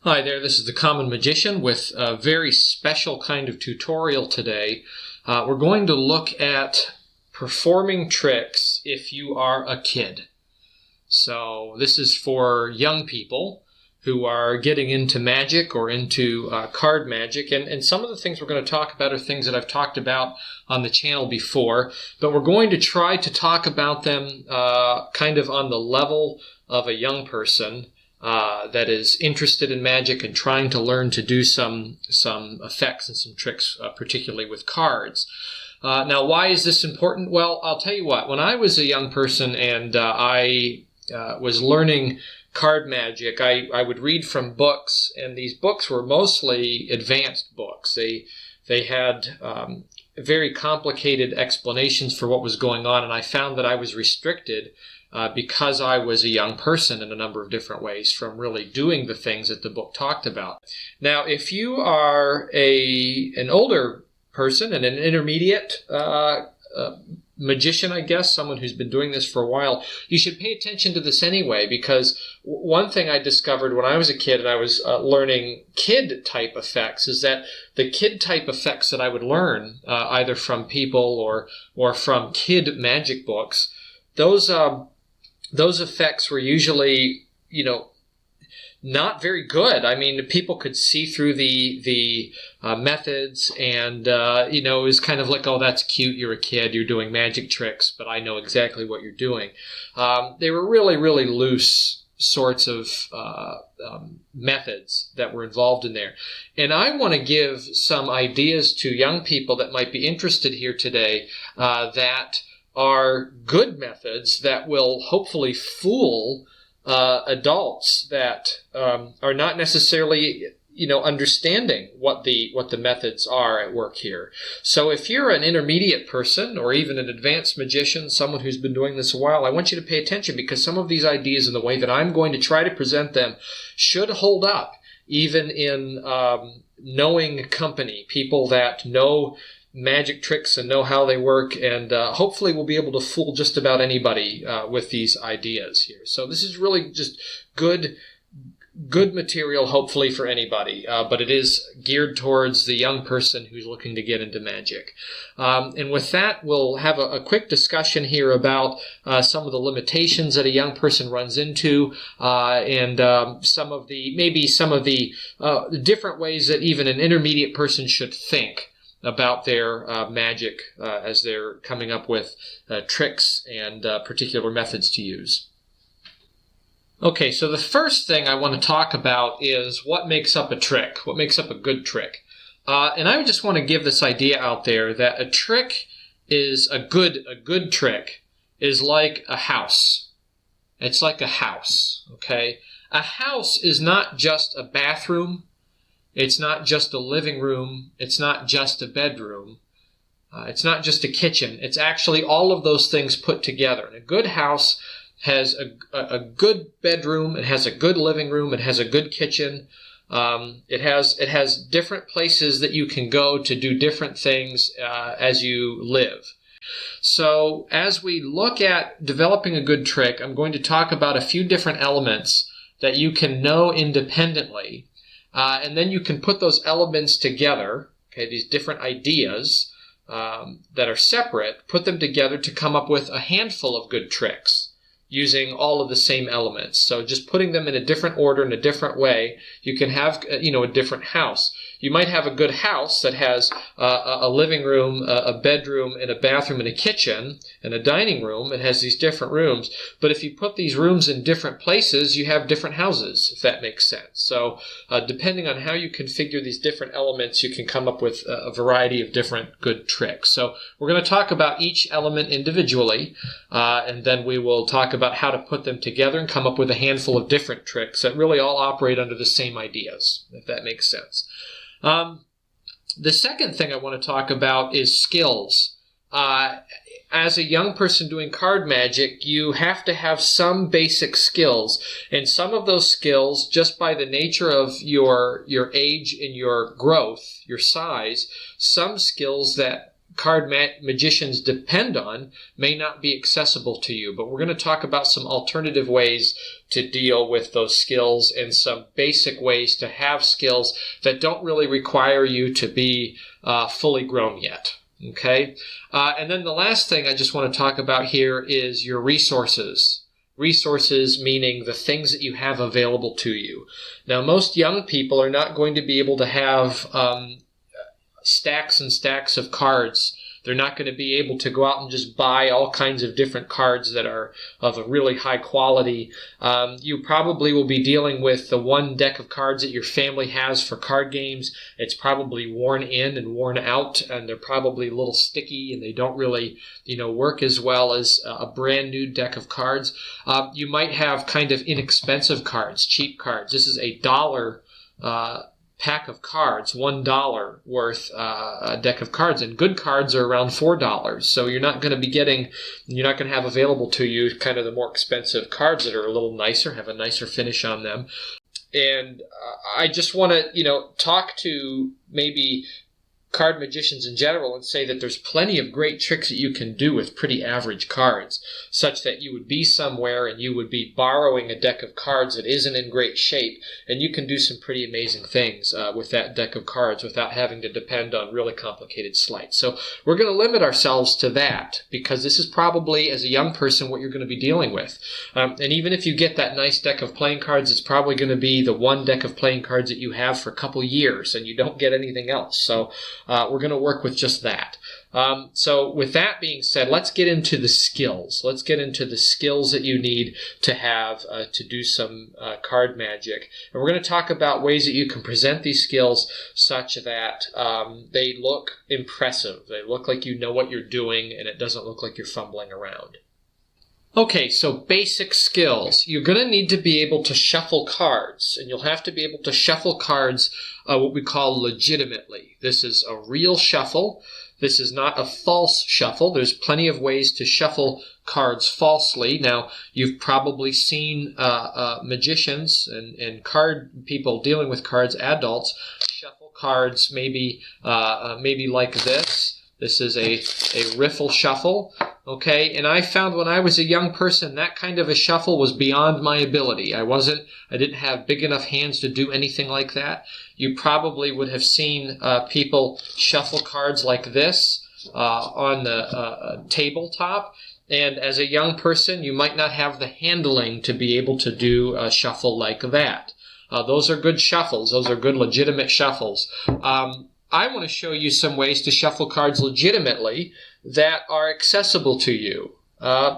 Hi there, this is the Common Magician with a very special kind of tutorial today. We're going to look at performing tricks if you are a kid. So this is for young people who are getting into magic or into card magic. And some of the things we're going to talk about are things that I've talked about on the channel before. But we're going to try to talk about them kind of on the level of a young person that is interested in magic and trying to learn to do some effects and some tricks, particularly with cards. Now, why is this important? Well, I'll tell you what. When I was a young person and I was learning card magic, I would read from books, and these books were mostly advanced books. They had very complicated explanations for what was going on, and I found that I was restricted because I was a young person in a number of different ways from really doing the things that the book talked about. Now, if you are an older person and an intermediate magician, I guess, someone who's been doing this for a while, you should pay attention to this anyway, because one thing I discovered when I was a kid and I was learning kid-type effects is that the kid-type effects that I would learn, either from people or from kid magic books, those effects were usually, not very good. I mean, people could see through the methods, and it was kind of like, oh, that's cute. You're a kid. You're doing magic tricks, but I know exactly what you're doing. They were really, really loose sorts of methods that were involved in there. And I want to give some ideas to young people that might be interested here today that are good methods that will hopefully fool adults that are not necessarily, understanding what the methods are at work here. So if you're an intermediate person or even an advanced magician, someone who's been doing this a while, I want you to pay attention, because some of these ideas and the way that I'm going to try to present them should hold up even in knowing company, people that know magic tricks and know how they work, and hopefully we'll be able to fool just about anybody with these ideas here. So this is really just good material, hopefully, for anybody, but it is geared towards the young person who's looking to get into magic. And with that, we'll have a quick discussion here about some of the limitations that a young person runs into, and some of the different ways that even an intermediate person should think about their magic as they're coming up with tricks and particular methods to use. Okay, so the first thing I want to talk about is what makes up a trick, what makes up a good trick. And I just want to give this idea out there that a trick is a good trick is like a house. It's like a house, okay? A house is not just a bathroom. It's not just a living room. It's not just a bedroom. It's not just a kitchen. It's actually all of those things put together. And a good house has a good bedroom. It has a good living room. It has a good kitchen. It has different places that you can go to do different things as you live. So as we look at developing a good trick, I'm going to talk about a few different elements that you can know independently. And then you can put those elements together, okay, these different ideas that are separate, put them together to come up with a handful of good tricks using all of the same elements. So just putting them in a different order, in a different way, you can have, a different house. You might have a good house that has a living room, a bedroom, and a bathroom, and a kitchen, and a dining room. It has these different rooms. But if you put these rooms in different places, you have different houses, if that makes sense. So depending on how you configure these different elements, you can come up with a variety of different good tricks. So we're going to talk about each element individually, and then we will talk about how to put them together and come up with a handful of different tricks that really all operate under the same ideas, if that makes sense. The second thing I want to talk about is skills. As a young person doing card magic, you have to have some basic skills. And some of those skills, just by the nature of your age and your growth, your size, some skills that magicians depend on may not be accessible to you. But we're going to talk about some alternative ways to deal with those skills and some basic ways to have skills that don't really require you to be fully grown yet. Okay? And then the last thing I just want to talk about here is your resources. Resources meaning the things that you have available to you. Now, most young people are not going to be able to have stacks and stacks of cards. They're not going to be able to go out and just buy all kinds of different cards that are of a really high quality. You probably will be dealing with the one deck of cards that your family has for card games. It's probably worn in and worn out, and they're probably a little sticky, and they don't really, work as well as a brand new deck of cards. You might have kind of inexpensive cards, cheap cards. This is $1 pack of cards, $1 worth a deck of cards, and good cards are around $4. So you're not going to have available to you kind of the more expensive cards that are a little nicer, have a nicer finish on them. And I just want to, talk to maybe card magicians in general and say that there's plenty of great tricks that you can do with pretty average cards, such that you would be somewhere and you would be borrowing a deck of cards that isn't in great shape, and you can do some pretty amazing things with that deck of cards without having to depend on really complicated sleights. So we're going to limit ourselves to that, because this is probably, as a young person, what you're going to be dealing with. And even if you get that nice deck of playing cards, it's probably going to be the one deck of playing cards that you have for a couple years, and you don't get anything else. So we're going to work with just that. So with that being said, let's get into the skills. Let's get into the skills that you need to have to do some card magic. And we're going to talk about ways that you can present these skills such that they look impressive. They look like you know what you're doing, and it doesn't look like you're fumbling around. Okay, so basic skills. You're going to need to be able to shuffle cards, and you'll have to be able to shuffle cards what we call legitimately. This is a real shuffle. This is not a false shuffle. There's plenty of ways to shuffle cards falsely. Now, you've probably seen magicians and card people dealing with cards, adults, shuffle cards maybe like this. This is a riffle shuffle. Okay, and I found when I was a young person that kind of a shuffle was beyond my ability. I didn't have big enough hands to do anything like that. You probably would have seen people shuffle cards like this on the tabletop. And as a young person, you might not have the handling to be able to do a shuffle like that. Those are good shuffles. Those are good legitimate shuffles. I want to show you some ways to shuffle cards legitimately that are accessible to you.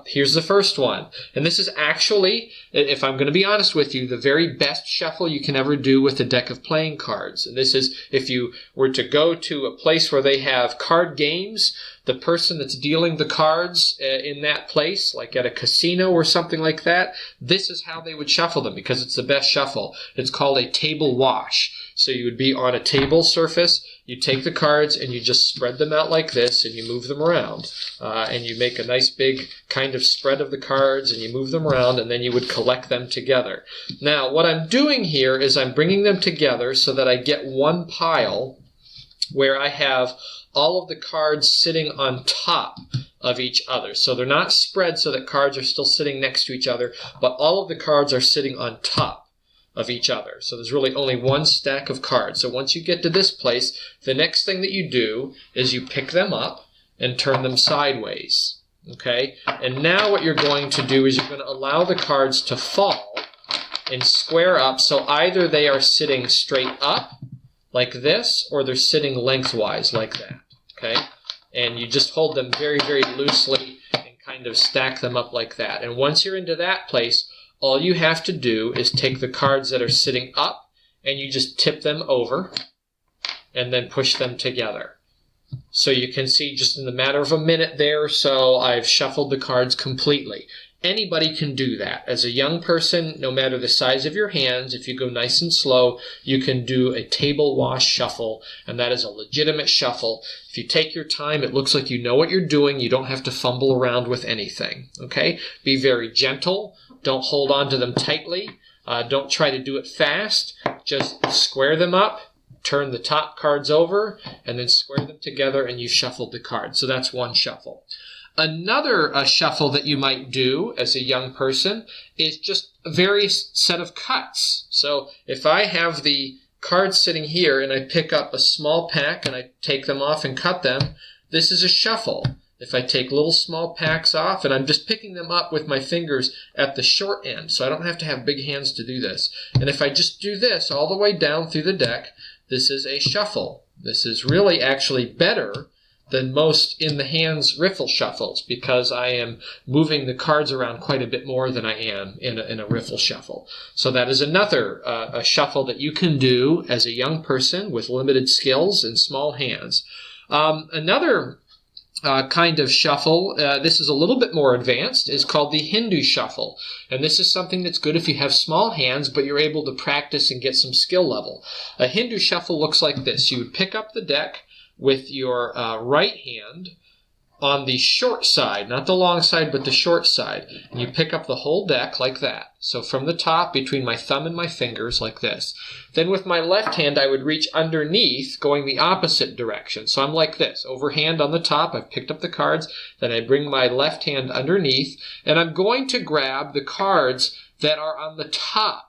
Here's the first one. And this is actually, if I'm going to be honest with you, the very best shuffle you can ever do with a deck of playing cards. And this is, if you were to go to a place where they have card games, the person that's dealing the cards in that place, like at a casino or something like that, this is how they would shuffle them, because it's the best shuffle. It's called a table wash. So you would be on a table surface, you take the cards and you just spread them out like this and you move them around. And you make a nice big kind of spread of the cards and you move them around, and then you would collect them together. Now, what I'm doing here is I'm bringing them together so that I get one pile where I have all of the cards sitting on top of each other. So they're not spread so that cards are still sitting next to each other, but all of the cards are sitting on top of each other. So there's really only one stack of cards. So once you get to this place, the next thing that you do is you pick them up and turn them sideways. Okay? And now what you're going to do is you're going to allow the cards to fall and square up. So either they are sitting straight up like this, or they're sitting lengthwise like that. Okay? And you just hold them very, very loosely and kind of stack them up like that. And once you're into that place, all you have to do is take the cards that are sitting up and you just tip them over and then push them together. So you can see just in the matter of a minute there or so, I've shuffled the cards completely. Anybody can do that. As a young person, no matter the size of your hands, if you go nice and slow, you can do a table wash shuffle, and that is a legitimate shuffle. If you take your time, it looks like you know what you're doing. You don't have to fumble around with anything. Okay? Be very gentle. Don't hold on to them tightly. Don't try to do it fast. Just square them up, turn the top cards over, and then square them together, and you've shuffled the cards. So that's one shuffle. Another shuffle that you might do as a young person is just a various set of cuts. So if I have the cards sitting here and I pick up a small pack and I take them off and cut them, this is a shuffle. If I take little small packs off and I'm just picking them up with my fingers at the short end, so I don't have to have big hands to do this. And if I just do this all the way down through the deck, this is a shuffle. This is really actually better than most in the hands riffle shuffles because I am moving the cards around quite a bit more than I am in a riffle shuffle. So that is another a shuffle that you can do as a young person with limited skills and small hands. Another kind of shuffle, this is a little bit more advanced, is called the Hindu shuffle. And this is something that's good if you have small hands, but you're able to practice and get some skill level. A Hindu shuffle looks like this. You would pick up the deck with your right hand on the short side, not the long side, but the short side. And you pick up the whole deck like that. So from the top, between my thumb and my fingers, like this. Then with my left hand, I would reach underneath, going the opposite direction. So I'm like this, overhand on the top, I've picked up the cards, then I bring my left hand underneath, and I'm going to grab the cards that are on the top.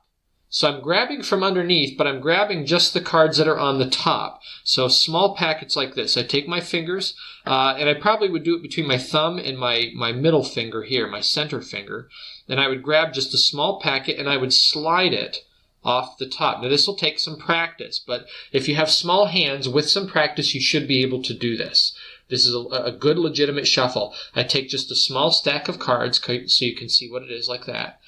So I'm grabbing from underneath, but I'm grabbing just the cards that are on the top. So small packets like this. I take my fingers, and I probably would do it between my thumb and my middle finger here, my center finger. And I would grab just a small packet, and I would slide it off the top. Now this will take some practice, but if you have small hands, with some practice, you should be able to do this. This is a good legitimate shuffle. I take just a small stack of cards so you can see what it is like that.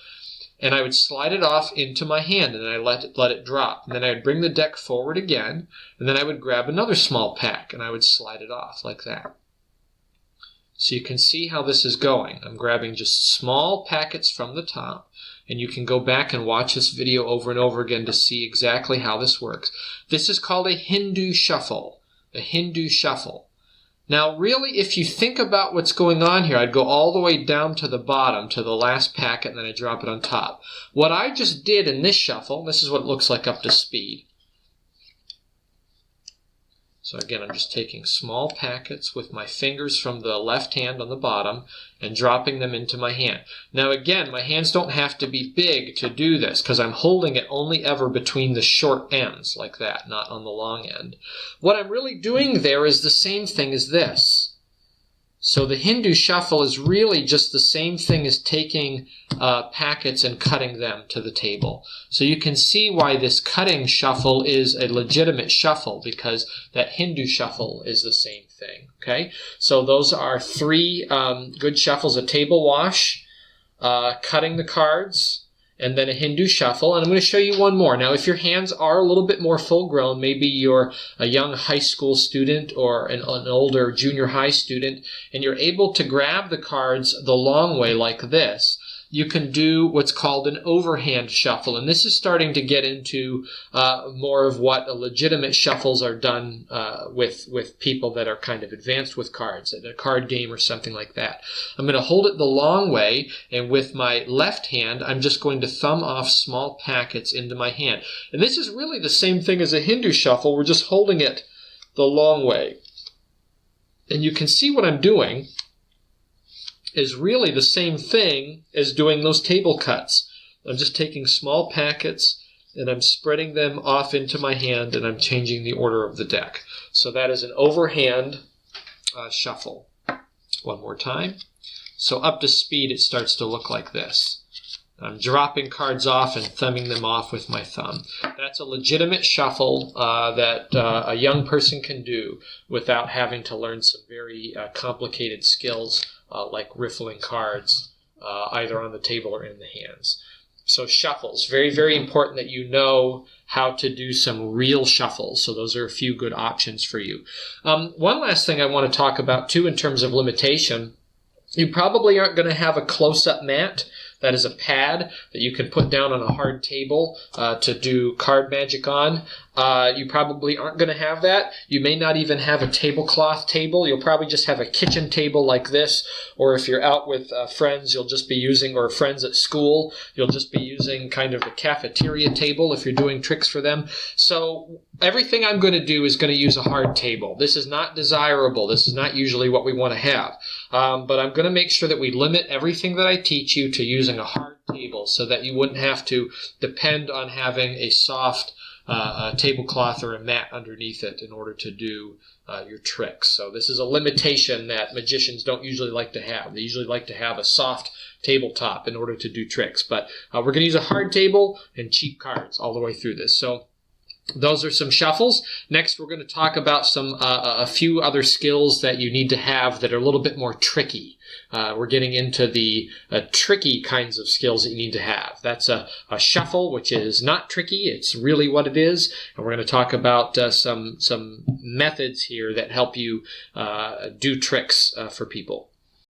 And I would slide it off into my hand, and then I let it drop. And then I would bring the deck forward again, and then I would grab another small pack, and I would slide it off like that. So you can see how this is going. I'm grabbing just small packets from the top, and you can go back and watch this video over and over again to see exactly how this works. This is called a Hindu shuffle. A Hindu shuffle. Now, really, if you think about what's going on here, I'd go all the way down to the bottom, to the last packet, and then I drop it on top. What I just did in this shuffle, this is what it looks like up to speed. So again, I'm just taking small packets with my fingers from the left hand on the bottom and dropping them into my hand. Now again, my hands don't have to be big to do this because I'm holding it only ever between the short ends like that, not on the long end. What I'm really doing there is the same thing as this. So the Hindu shuffle is really just the same thing as taking packets and cutting them to the table. So you can see why this cutting shuffle is a legitimate shuffle, because that Hindu shuffle is the same thing. Okay, so those are three good shuffles: a table wash, cutting the cards, and then a Hindu shuffle. And I'm going to show you one more. Now, if your hands are a little bit more full-grown, maybe you're a young high school student or an older junior high student, and you're able to grab the cards the long way like this, you can do what's called an overhand shuffle. And this is starting to get into more of what legitimate shuffles are done with people that are kind of advanced with cards, at a card game or something like that. I'm going to hold it the long way, and with my left hand, I'm just going to thumb off small packets into my hand. And this is really the same thing as a Hindu shuffle. We're just holding it the long way. And you can see what I'm doing is really the same thing as doing those table cuts. I'm just taking small packets and I'm spreading them off into my hand, and I'm changing the order of the deck. So that is an overhand shuffle. One more time. So up to speed, it starts to look like this. I'm dropping cards off and thumbing them off with my thumb. That's a legitimate shuffle that a young person can do without having to learn some very complicated skills like riffling cards, either on the table or in the hands. So shuffles, very, very important that you know how to do some real shuffles. So those are a few good options for you. One last thing I want to talk about, too, in terms of limitation. You probably aren't going to have a close-up mat That is a pad that you can put down on a hard table to do card magic on. You probably aren't going to have that. You may not even have a tablecloth table. You'll probably just have a kitchen table like this, or if you're out with friends, you'll just be using, or friends at school, you'll just be using kind of a cafeteria table if you're doing tricks for them. So everything I'm going to do is going to use a hard table. This is not desirable. This is not usually what we want to have. But I'm going to make sure that we limit everything that I teach you to using a hard table so that you wouldn't have to depend on having a soft a tablecloth or a mat underneath it in order to do your tricks. So this is a limitation that magicians don't usually like to have. They usually like to have a soft tabletop in order to do tricks. But we're going to use a hard table and cheap cards all the way through this. So those are some shuffles. Next, we're going to talk about a few other skills that you need to have that are a little bit more tricky. We're getting into the tricky kinds of skills that you need to have. That's a shuffle, which is not tricky. It's really what it is. And we're going to talk about some methods here that help you do tricks for people.